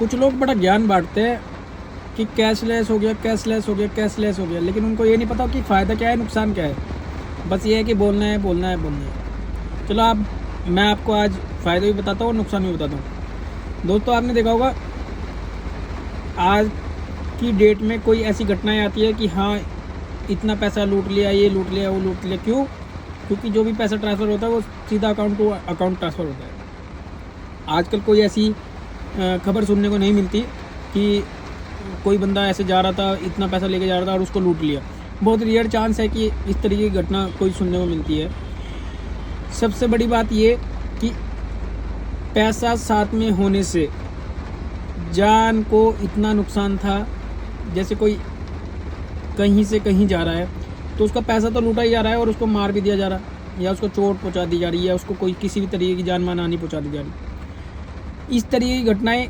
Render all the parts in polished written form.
कुछ लोग बड़ा ज्ञान बांटते हैं कि कैशलेस हो गया, कैशलेस हो गया, कैशलेस हो गया, लेकिन उनको ये नहीं पता कि फ़ायदा क्या है, नुकसान क्या है। बस ये है कि बोलना है, बोलना है, बोलना है। चलो आप, मैं आपको आज फ़ायदे भी बताता हूँ और नुकसान भी बताता हूँ। दोस्तों आपने देखा होगा आज की डेट में कोई ऐसी घटनाएं आती है कि हाँ इतना पैसा लूट लिया, ये लूट लिया, वो लूट लिया। क्यों? क्योंकि जो भी पैसा ट्रांसफ़र होता है वो सीधा अकाउंट टू अकाउंट ट्रांसफ़र होता है। आजकल कोई ऐसी खबर सुनने को नहीं मिलती कि कोई बंदा ऐसे जा रहा था, इतना पैसा लेके जा रहा था और उसको लूट लिया। बहुत रेयर चांस है कि इस तरीके की घटना कोई सुनने को मिलती है। सबसे बड़ी बात ये कि पैसा साथ में होने से जान को इतना नुकसान था। जैसे कोई कहीं से कहीं जा रहा है तो उसका पैसा तो लूटा ही जा रहा है और उसको मार भी दिया जा रहा है, या उसको चोट पहुंचा दी जा रही है, या उसको कोई किसी भी तरीके की जान माल हानि पहुंचा दी जा रही है। इस तरीके की घटनाएं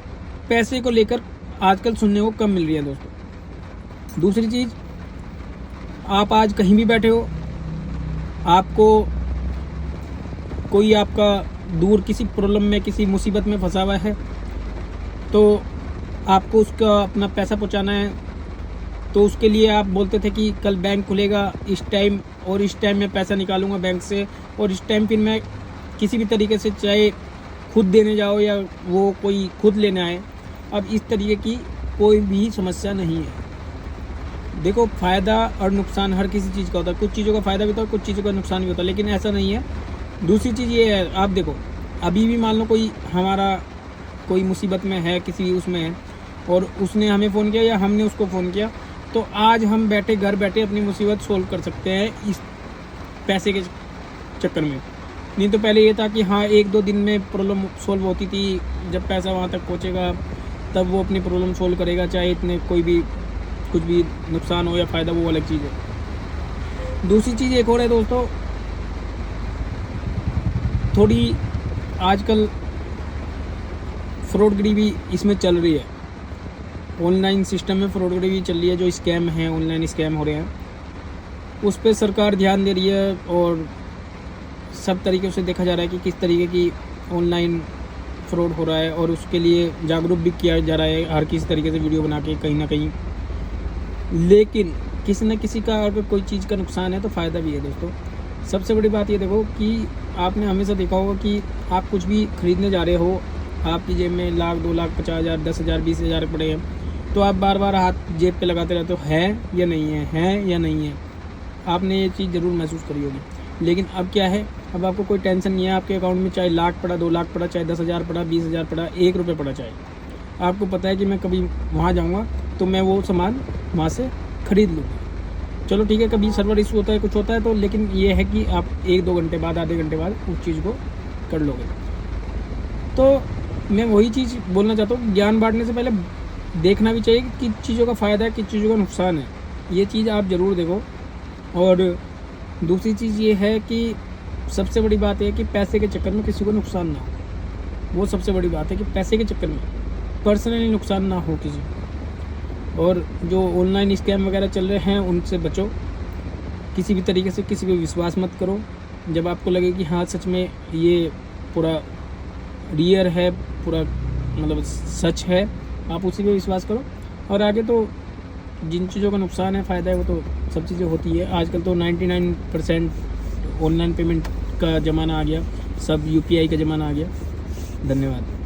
पैसे को लेकर आजकल सुनने को कम मिल रही है दोस्तों। दूसरी चीज़, आप आज कहीं भी बैठे हो, आपको कोई आपका दूर किसी प्रॉब्लम में, किसी मुसीबत में फंसा हुआ है, तो आपको उसका अपना पैसा पहुंचाना है, तो उसके लिए आप बोलते थे कि कल बैंक खुलेगा इस टाइम, और इस टाइम मैं पैसा निकालूंगा बैंक से, और इस टाइम फिर मैं किसी भी तरीके से, चाहे खुद देने जाओ या वो कोई खुद लेने आए। अब इस तरीके की कोई भी समस्या नहीं है। देखो, फ़ायदा और नुकसान हर किसी चीज़ का होता है। कुछ चीज़ों का फ़ायदा भी होता है, कुछ चीज़ों का नुकसान भी होता है, लेकिन ऐसा नहीं है। दूसरी चीज़ ये है, आप देखो अभी भी मान लो कोई हमारा कोई मुसीबत में है, किसी उसमें है, और उसने हमें फ़ोन किया या हमने उसको फ़ोन किया, तो आज हम बैठे घर बैठे अपनी मुसीबत सोल्व कर सकते हैं इस पैसे के चक्कर में। नहीं तो पहले ये था कि हाँ 1-2 दिन में प्रॉब्लम सोल्व होती थी, जब पैसा वहाँ तक पहुँचेगा तब वो अपनी प्रॉब्लम सोल्व करेगा, चाहे इतने कोई भी कुछ भी नुकसान हो या फ़ायदा, वो अलग चीज़ है। दूसरी चीज़ एक और है दोस्तों, थोड़ी आजकल फ्रॉडगिरी भी इसमें चल रही है। ऑनलाइन सिस्टम में फ्रॉडगिरी भी चल रही है। जो स्कैम हैं, ऑनलाइन स्कैम हो रहे हैं, उस पर सरकार ध्यान दे रही है और सब तरीक़ों से देखा जा रहा है कि किस तरीके की ऑनलाइन फ्रॉड हो रहा है, और उसके लिए जागरूक भी किया जा रहा है हर किसी तरीके से वीडियो बना के कहीं ना कहीं। लेकिन किसी न किसी का अगर कोई चीज़ का नुकसान है तो फ़ायदा भी है दोस्तों। सबसे बड़ी बात ये देखो कि आपने हमेशा देखा होगा कि आप कुछ भी खरीदने जा रहे हो, आपकी जेब में 1 लाख, 2 लाख, 50,000, 10,000, 20,000 पड़े हैं, तो आप बार बार हाथ जेब पे लगाते रहते हो, है या नहीं है, है या नहीं है। आपने ये चीज़ ज़रूर महसूस करी होगी। लेकिन अब क्या है, अब आपको कोई टेंशन नहीं है। आपके अकाउंट में चाहे लाख पड़ा, 2 लाख पड़ा, चाहे 10,000 पड़ा, 20,000 पड़ा, 1 रुपये पड़ा, चाहे, आपको पता है कि मैं कभी वहाँ जाऊँगा तो मैं वो सामान वहाँ से ख़रीद लूँगा। चलो ठीक है, कभी सर्वर इशू होता है, कुछ होता है तो, लेकिन ये है कि आप 1-2 घंटे बाद, आधे घंटे बाद उस चीज़ को कर लोगे। तो मैं वही चीज़ बोलना चाहता हूँ, ज्ञान बांटने से पहले देखना भी चाहिए कि किस चीज़ों का फ़ायदा है, किस चीज़ों का नुकसान है। ये चीज़ आप ज़रूर देखो। और दूसरी चीज़ ये है कि सबसे बड़ी बात है कि पैसे के चक्कर में किसी को नुकसान ना हो। वो सबसे बड़ी बात है कि पैसे के चक्कर में पर्सनली नुकसान ना हो किसी को। और जो ऑनलाइन स्कैम वगैरह चल रहे हैं उनसे बचो। किसी भी तरीके से किसी पे विश्वास मत करो। जब आपको लगे कि हाँ सच में ये पूरा रियल है, पूरा मतलब सच है, आप उसी पे विश्वास करो। और आगे तो जिन चीज़ों का नुकसान है, फ़ायदा है, वो तो सब चीज़ें होती है। आजकल तो 99% ऑनलाइन पेमेंट का ज़माना आ गया, सब UPI का ज़माना आ गया। धन्यवाद।